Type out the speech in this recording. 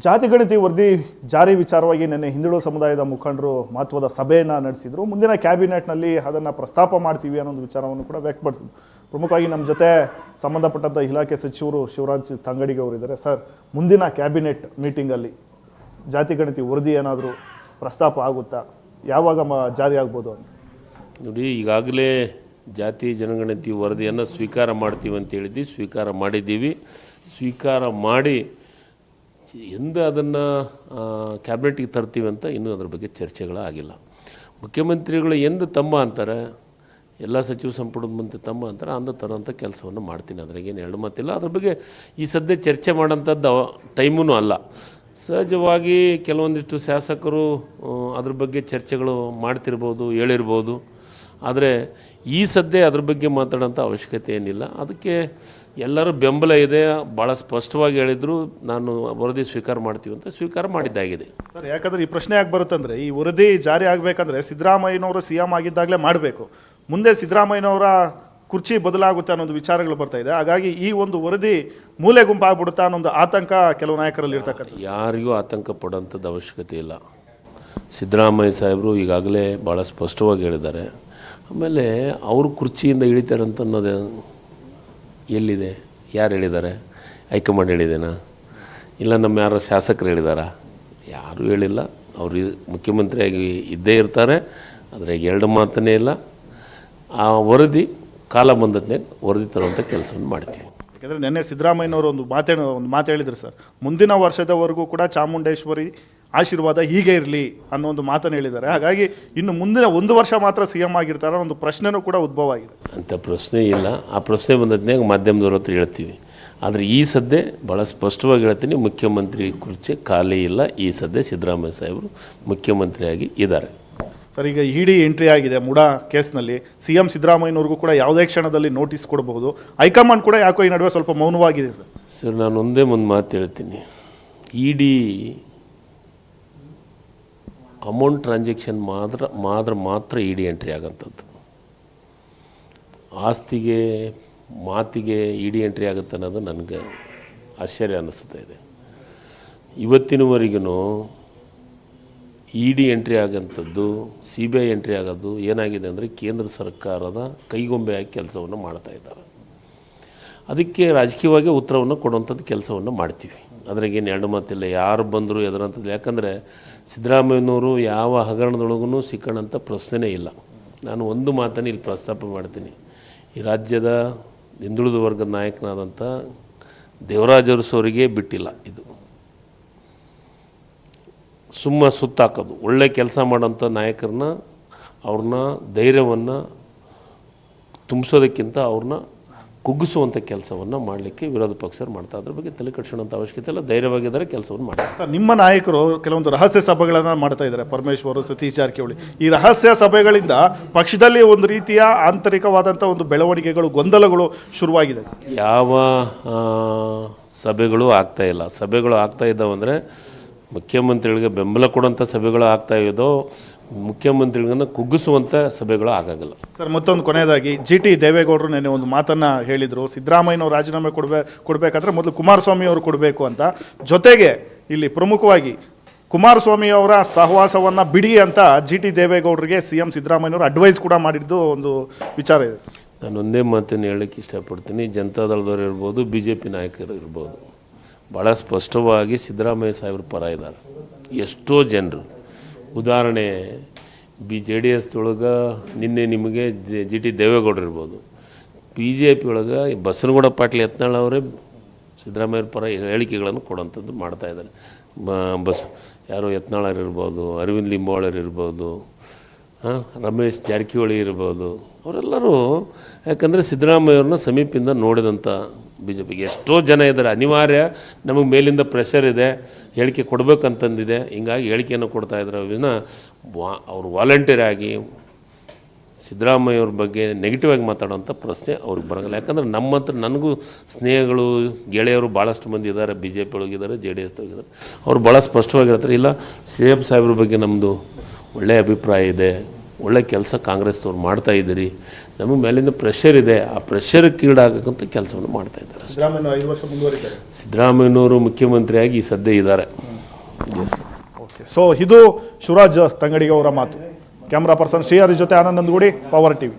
ಜಾತಿಗಣತಿ ವರದಿ ಜಾರಿ ವಿಚಾರವಾಗಿ ನಿನ್ನೆ ಹಿಂದುಳಿದ ಸಮುದಾಯದ ಮುಖಂಡರು ಮಹತ್ವದ ಸಭೆಯನ್ನು ನಡೆಸಿದರು. ಮುಂದಿನ ಕ್ಯಾಬಿನೆಟ್ನಲ್ಲಿ ಅದನ್ನು ಪ್ರಸ್ತಾಪ ಮಾಡ್ತೀವಿ ಅನ್ನೋ ವಿಚಾರವನ್ನು ಕೂಡ ವ್ಯಕ್ತಪಡಿಸಿದ್ರು. ಪ್ರಮುಖವಾಗಿ ನಮ್ಮ ಜೊತೆ ಸಂಬಂಧಪಟ್ಟಂಥ ಇಲಾಖೆ ಸಚಿವರು ಶಿವರಾಜ್ ತಂಗಡಿಗೆ ಅವರಿದ್ದಾರೆ. ಸರ್, ಮುಂದಿನ ಕ್ಯಾಬಿನೆಟ್ ಮೀಟಿಂಗಲ್ಲಿ ಜಾತಿಗಣತಿ ವರದಿ ಏನಾದರೂ ಪ್ರಸ್ತಾಪ ಆಗುತ್ತಾ, ಯಾವಾಗ ಜಾರಿ ಆಗ್ಬೋದು ಅಂತ? ನೋಡಿ, ಈಗಾಗಲೇ ಜಾತಿ ಜನಗಣತಿ ವರದಿಯನ್ನು ಸ್ವೀಕಾರ ಮಾಡ್ತೀವಿ ಅಂತ ಹೇಳಿದ್ವಿ, ಸ್ವೀಕಾರ ಮಾಡಿದ್ದೀವಿ. ಸ್ವೀಕಾರ ಮಾಡಿ ಎಂದು ಅದನ್ನು ಕ್ಯಾಬಿನೆಟ್ಗೆ ತರ್ತೀವಿ ಅಂತ ಇನ್ನೂ ಅದ್ರ ಬಗ್ಗೆ ಚರ್ಚೆಗಳಾಗಿಲ್ಲ. ಮುಖ್ಯಮಂತ್ರಿಗಳು ಎಂದು ತಮ್ಮ ಅಂತಾರೆ, ಎಲ್ಲ ಸಚಿವ ಸಂಪುಟದ ಮುಂದೆ ತಮ್ಮ ಅಂತಾರೆ, ಅಂದ ತರೋಂಥ ಕೆಲಸವನ್ನು ಮಾಡ್ತೀನಿ. ಅದ್ರಾಗೇನು ಎರಡು ಮಾತಿಲ್ಲ. ಅದ್ರ ಬಗ್ಗೆ ಈ ಸದ್ಯ ಚರ್ಚೆ ಮಾಡೋಂಥದ್ದು ಟೈಮೂ ಅಲ್ಲ. ಸಹಜವಾಗಿ ಕೆಲವೊಂದಿಷ್ಟು ಶಾಸಕರು ಅದ್ರ ಬಗ್ಗೆ ಚರ್ಚೆಗಳು ಮಾಡ್ತಿರ್ಬೋದು, ಹೇಳಿರ್ಬೋದು. ಆದರೆ ಈ ಸದ್ಯ ಅದ್ರ ಬಗ್ಗೆ ಮಾತಾಡೋಂಥ ಅವಶ್ಯಕತೆ ಏನಿಲ್ಲ. ಅದಕ್ಕೆ ಎಲ್ಲರೂ ಬೆಂಬಲ ಇದೆ. ಭಾಳ ಸ್ಪಷ್ಟವಾಗಿ ಹೇಳಿದರು, ನಾನು ವರದಿ ಸ್ವೀಕಾರ ಮಾಡ್ತೀವಿ ಅಂತ ಸ್ವೀಕಾರ ಮಾಡಿದ್ದಾಗಿದೆ. ಸರ್, ಯಾಕಂದರೆ ಈ ಪ್ರಶ್ನೆ ಯಾಕೆ ಬರುತ್ತಂದರೆ, ಈ ವರದಿ ಜಾರಿ ಆಗಬೇಕಂದ್ರೆ ಸಿದ್ದರಾಮಯ್ಯನವರು CM ಆಗಿದ್ದಾಗಲೇ ಮಾಡಬೇಕು. ಮುಂದೆ ಸಿದ್ದರಾಮಯ್ಯನವರ ಕುರ್ಚಿ ಬದಲಾಗುತ್ತೆ ಅನ್ನೋದು ವಿಚಾರಗಳು ಬರ್ತಾ ಇದೆ. ಹಾಗಾಗಿ ಈ ಒಂದು ವರದಿ ಮೂಲೆ ಗುಂಪಾಗ್ಬಿಡುತ್ತಾ ಅನ್ನೋ ಒಂದು ಆತಂಕ ಕೆಲವು ನಾಯಕರಲ್ಲಿ ಇರ್ತಕ್ಕಂಥ. ಯಾರಿಗೂ ಆತಂಕ ಪಡೋಂಥದ್ದು ಅವಶ್ಯಕತೆ ಇಲ್ಲ. ಸಿದ್ದರಾಮಯ್ಯ ಸಾಹೇಬರು ಈಗಾಗಲೇ ಭಾಳ ಸ್ಪಷ್ಟವಾಗಿ ಹೇಳಿದ್ದಾರೆ. ಆಮೇಲೆ ಅವರು ಕುರ್ಚಿಯಿಂದ ಇಳಿತಾರಂತ ಅನ್ನೋದು ಎಲ್ಲಿದೆ? ಯಾರು ಹೇಳಿದ್ದಾರೆ? ಹೈಕಮಾಂಡ್ ಹೇಳಿದೇನಾ? ಇಲ್ಲ ನಮ್ಮ ಯಾರೋ ಶಾಸಕರು ಹೇಳಿದಾರಾ? ಯಾರೂ ಹೇಳಿಲ್ಲ. ಅವರು ಮುಖ್ಯಮಂತ್ರಿಯಾಗಿ ಇದ್ದೇ ಇರ್ತಾರೆ. ಅದ್ರಾಗ ಎರಡು ಮಾತನೇ ಇಲ್ಲ. ಆ ಕಾಲ ಬಂದದ್ನೇ ವರದಿ ತರುವಂಥ ಕೆಲಸವನ್ನು ಮಾಡ್ತೀವಿ. ಯಾಕೆಂದರೆ ನಿನ್ನೆ ಸಿದ್ದರಾಮಯ್ಯನವರು ಒಂದು ಮಾತು ಹೇಳಿದ್ರು ಸರ್, ಮುಂದಿನ ವರ್ಷದವರೆಗೂ ಕೂಡ ಚಾಮುಂಡೇಶ್ವರಿ ಆಶೀರ್ವಾದ ಹೀಗೆ ಇರಲಿ ಅನ್ನೋ ಒಂದು ಮಾತನ್ನು ಹೇಳಿದ್ದಾರೆ. ಹಾಗಾಗಿ ಇನ್ನು ಮುಂದಿನ 1 ವರ್ಷ ಮಾತ್ರ CM ಆಗಿರ್ತಾರೆ ಒಂದು ಪ್ರಶ್ನೆನೂ ಕೂಡ ಉದ್ಭವ ಆಗಿದೆ. ಅಂಥ ಪ್ರಶ್ನೆ ಇಲ್ಲ. ಆ ಪ್ರಶ್ನೆ ಬಂದದ್ನಾಗ ಮಾಧ್ಯಮದವ್ರ ಹತ್ರ ಹೇಳ್ತೀವಿ. ಆದರೆ ಈ ಸದ್ಯ ಭಾಳ ಸ್ಪಷ್ಟವಾಗಿ ಹೇಳ್ತೀನಿ, ಮುಖ್ಯಮಂತ್ರಿ ಕುರ್ಚಿ ಖಾಲಿ ಇಲ್ಲ. ಈ ಸದ್ಯ ಸಿದ್ದರಾಮಯ್ಯ ಸಾಹೇಬರು ಮುಖ್ಯಮಂತ್ರಿಯಾಗಿ ಇದ್ದಾರೆ. ಸರ್, ಈಗ ED ಎಂಟ್ರಿ ಆಗಿದೆ ಮುಡಾ ಕೇಸ್ನಲ್ಲಿ. CM ಸಿದ್ದರಾಮಯ್ಯನವ್ರಿಗೂ ಕೂಡ ಯಾವುದೇ ಕ್ಷಣದಲ್ಲಿ ನೋಟಿಸ್ ಕೊಡಬಹುದು. ಹೈಕಮಾಂಡ್ ಕೂಡ ಯಾಕೋ ಈ ನಡುವೆ ಸ್ವಲ್ಪ ಮೌನವಾಗಿದೆ ಸರ್. ಸರ್, ನಾನು ಒಂದೇ ಒಂದು ಮಾತು ಹೇಳ್ತೀನಿ. ED ಅಮೌಂಟ್ ಟ್ರಾನ್ಸಾಕ್ಷನ್ ಮಾತ್ರ ED ಎಂಟ್ರಿ ಆಗೋಂಥದ್ದು. ಆಸ್ತಿಗೆ ಮಾತಿಗೆ ED ಎಂಟ್ರಿ ಆಗುತ್ತೆ ಅನ್ನೋದು ನನಗೆ ಆಶ್ಚರ್ಯ ಅನ್ನಿಸ್ತಾ ಇದೆ. ಇವತ್ತಿನವರೆಗೂ ED ಎಂಟ್ರಿ ಆಗೋಂಥದ್ದು, CBI ಎಂಟ್ರಿ ಆಗೋದು ಏನಾಗಿದೆ ಅಂದರೆ ಕೇಂದ್ರ ಸರ್ಕಾರದ ಕೈಗೊಂಬೆಯಾಗಿ ಕೆಲಸವನ್ನು ಮಾಡ್ತಾ ಇದ್ದಾರೆ. ಅದಕ್ಕೆ ರಾಜಕೀಯವಾಗಿ ಉತ್ತರವನ್ನು ಕೊಡುವಂಥದ್ದು ಕೆಲಸವನ್ನು ಮಾಡ್ತೀವಿ. ಅದ್ರಾಗೇನು ಎರಡು ಮಾತಿಲ್ಲ. ಯಾರು ಬಂದರೂ ಎದರಂಥದ್ದು. ಯಾಕಂದರೆ ಸಿದ್ದರಾಮಯ್ಯನವರು ಯಾವ ಹಗರಣದೊಳಗೂ ಸಿಕ್ಕಣಂಥ ಪ್ರಶ್ನೆನೇ ಇಲ್ಲ. ನಾನು ಒಂದು ಮಾತನ್ನು ಇಲ್ಲಿ ಪ್ರಸ್ತಾಪ ಮಾಡ್ತೀನಿ. ಈ ರಾಜ್ಯದ ಹಿಂದುಳಿದ ವರ್ಗದ ನಾಯಕನಾದಂಥ ದೇವರಾಜ ಅರಸು ಬಿಟ್ಟಿಲ್ಲ. ಇದು ಸುತ್ತಾಕೋದು. ಒಳ್ಳೆ ಕೆಲಸ ಮಾಡೋಂಥ ನಾಯಕರನ್ನ, ಅವ್ರನ್ನ ಧೈರ್ಯವನ್ನು ತುಂಬಿಸೋದಕ್ಕಿಂತ ಅವ್ರನ್ನ ಕುಗ್ಗಿಸುವಂಥ ಕೆಲಸವನ್ನು ಮಾಡಲಿಕ್ಕೆ ವಿರೋಧ ಪಕ್ಷರು ಮಾಡ್ತಾ. ಅದ್ರ ಬಗ್ಗೆ ತಲೆ ಕೆಡಿಸೋಂಥ ಅವಶ್ಯಕತೆ ಇಲ್ಲ. ಧೈರ್ಯವಾಗಿದ್ದಾರೆ, ಕೆಲಸವನ್ನು ಮಾಡ್ತಾರೆ. ನಿಮ್ಮ ನಾಯಕರು ಕೆಲವೊಂದು ರಹಸ್ಯ ಸಭೆಗಳನ್ನು ಮಾಡ್ತಾ ಇದ್ದಾರೆ. ಪರಮೇಶ್ವರ್, ಸತೀಶ್ ಜಾರಕಿಹೊಳಿ. ಈ ರಹಸ್ಯ ಸಭೆಗಳಿಂದ ಪಕ್ಷದಲ್ಲಿ ಒಂದು ರೀತಿಯ ಆಂತರಿಕವಾದಂಥ ಒಂದು ಬೆಳವಣಿಗೆಗಳು, ಗೊಂದಲಗಳು ಶುರುವಾಗಿದೆ. ಯಾವ ಸಭೆಗಳು ಆಗ್ತಾ ಇಲ್ಲ. ಸಭೆಗಳು ಆಗ್ತಾ ಇದ್ದಾವಂದರೆ ಮುಖ್ಯಮಂತ್ರಿಗಳಿಗೆ ಬೆಂಬಲ ಕೊಡುವಂಥ ಸಭೆಗಳು ಆಗ್ತಾ ಇದ್ದೋ, ಮುಖ್ಯಮಂತ್ರಿಗಳನ್ನ ಕುಗ್ಗಿಸುವಂಥ ಸಭೆಗಳು ಆಗಾಗಲ್ಲ. ಸರ್, ಮತ್ತೊಂದು ಕೊನೆಯದಾಗಿ GT ದೇವೇಗೌಡರು ನೆನ್ನೆ ಒಂದು ಮಾತನ್ನು ಹೇಳಿದರು. ಸಿದ್ದರಾಮಯ್ಯನವರು ರಾಜೀನಾಮೆ ಕೊಡಬೇಕಾದ್ರೆ ಮೊದಲು ಕುಮಾರಸ್ವಾಮಿ ಅವರು ಕೊಡಬೇಕು ಅಂತ. ಜೊತೆಗೆ ಇಲ್ಲಿ ಪ್ರಮುಖವಾಗಿ ಕುಮಾರಸ್ವಾಮಿ ಅವರ ಸಹವಾಸವನ್ನು ಬಿಡಿ ಅಂತ GT ದೇವೇಗೌಡರಿಗೆ CM ಸಿದ್ದರಾಮಯ್ಯನವರು ಅಡ್ವೈಸ್ ಕೂಡ ಮಾಡಿದ್ದು ಒಂದು ವಿಚಾರ ಇದೆ. ನಾನು ಒಂದೇ ಮಾತನ್ನು ಹೇಳೋಕ್ಕೆ ಇಷ್ಟಪಡ್ತೀನಿ. ಜನತಾದಳದವ್ರು ಇರ್ಬೋದು, BJP ನಾಯಕರು ಇರ್ಬೋದು, ಭಾಳ ಸ್ಪಷ್ಟವಾಗಿ ಸಿದ್ದರಾಮಯ್ಯ ಸಾಹೇಬ್ರ ಪರ ಇದ್ದಾರೆ ಎಷ್ಟೋ ಜನರು. ಉದಾಹರಣೆ, JDS ಒಳಗೆ ನಿನ್ನೆ ನಿಮಗೆ GT ದೇವೇಗೌಡರು ಇರ್ಬೋದು, BJP ಒಳಗೆ ಬಸನಗೌಡ ಪಾಟೀಲ್ ಯತ್ನಾಳ್ ಅವರೇ ಸಿದ್ದರಾಮಯ್ಯರ ಪರ ಹೇಳಿಕೆಗಳನ್ನು ಕೊಡೋಂಥದ್ದು ಮಾಡ್ತಾಯಿದ್ದಾರೆ. ಯಾರೋ ಯತ್ನಾಳರು ಇರ್ಬೋದು, ಅರವಿಂದ್ ಲಿಂಬಾವಳರು ಇರ್ಬೋದು, ರಮೇಶ್ ಜಾರಕಿಹೊಳಿ ಇರ್ಬೋದು, ಅವರೆಲ್ಲರೂ ಯಾಕಂದರೆ ಸಿದ್ದರಾಮಯ್ಯವ್ರನ್ನ ಸಮೀಪದಿಂದ ನೋಡಿದಂಥ BJPಗೆ ಎಷ್ಟೋ ಜನ ಇದ್ದಾರೆ. ಅನಿವಾರ್ಯ, ನಮಗೆ ಮೇಲಿಂದ ಪ್ರೆಷರ್ ಇದೆ, ಹೇಳಿಕೆ ಕೊಡಬೇಕಂತಂದಿದೆ. ಹಿಂಗಾಗಿ ಹೇಳಿಕೆಯನ್ನು ಕೊಡ್ತಾಯಿದ್ದಾರೆ. ಅವರು ವಾಲಂಟಿಯರ್ ಆಗಿ ಸಿದ್ದರಾಮಯ್ಯವ್ರ ಬಗ್ಗೆ ನೆಗೆಟಿವ್ ಆಗಿ ಮಾತಾಡೋಂಥ ಪ್ರಶ್ನೆ ಅವ್ರಿಗೆ ಬರೋಲ್ಲ. ಯಾಕಂದರೆ ನಮ್ಮ ಹತ್ರ ನನಗೂ ಸ್ನೇಹಗಳು, ಗೆಳೆಯರು ಭಾಳಷ್ಟು ಮಂದಿ ಇದ್ದಾರೆ. BJP ಒಳಗಿದ್ದಾರೆ, JDS ಒಳಗಿದ್ದಾರೆ. ಅವರು ಭಾಳ ಸ್ಪಷ್ಟವಾಗಿ ಹೇಳ್ತಾರೆ, ಇಲ್ಲ CM ಸಾಹೇಬ್ರ ಬಗ್ಗೆ ನಮ್ಮದು ಒಳ್ಳೆಯ ಅಭಿಪ್ರಾಯ ಇದೆ, ಒಳ್ಳೆ ಕೆಲಸ ಕಾಂಗ್ರೆಸ್ನವ್ರು ಮಾಡ್ತಾ ಇದ್ದೀರಿ, ನಮಗೆ ಮೇಲಿಂದ ಪ್ರೆಷರ್ ಇದೆ, ಆ ಪ್ರೆಷರ್ಗೆ ಈಡಾಗಕ್ಕಂಥ ಕೆಲಸವನ್ನು ಮಾಡ್ತಾ ಇದ್ದಾರೆ. ಸಿದ್ದರಾಮಯ್ಯನವರು 5 ವರ್ಷ ಮುಂದುವರಿತಾರೆ. ಸಿದ್ದರಾಮಯ್ಯನವರು ಮುಖ್ಯಮಂತ್ರಿಯಾಗಿ ಈ ಸದ್ಯ ಇದ್ದಾರೆ. ಎಸ್. ಓಕೆ, ಸೊ ಇದು ಶಿವರಾಜ್ ತಂಗಡಿಗೆ ಅವರ ಮಾತು. ಕ್ಯಾಮ್ರಾ ಪರ್ಸನ್ ಶ್ರೀಹರಿ ಜೊತೆ ಆನಂದ್ ನಂದಗೂಡಿ, ಪವರ್ ಟಿವಿ.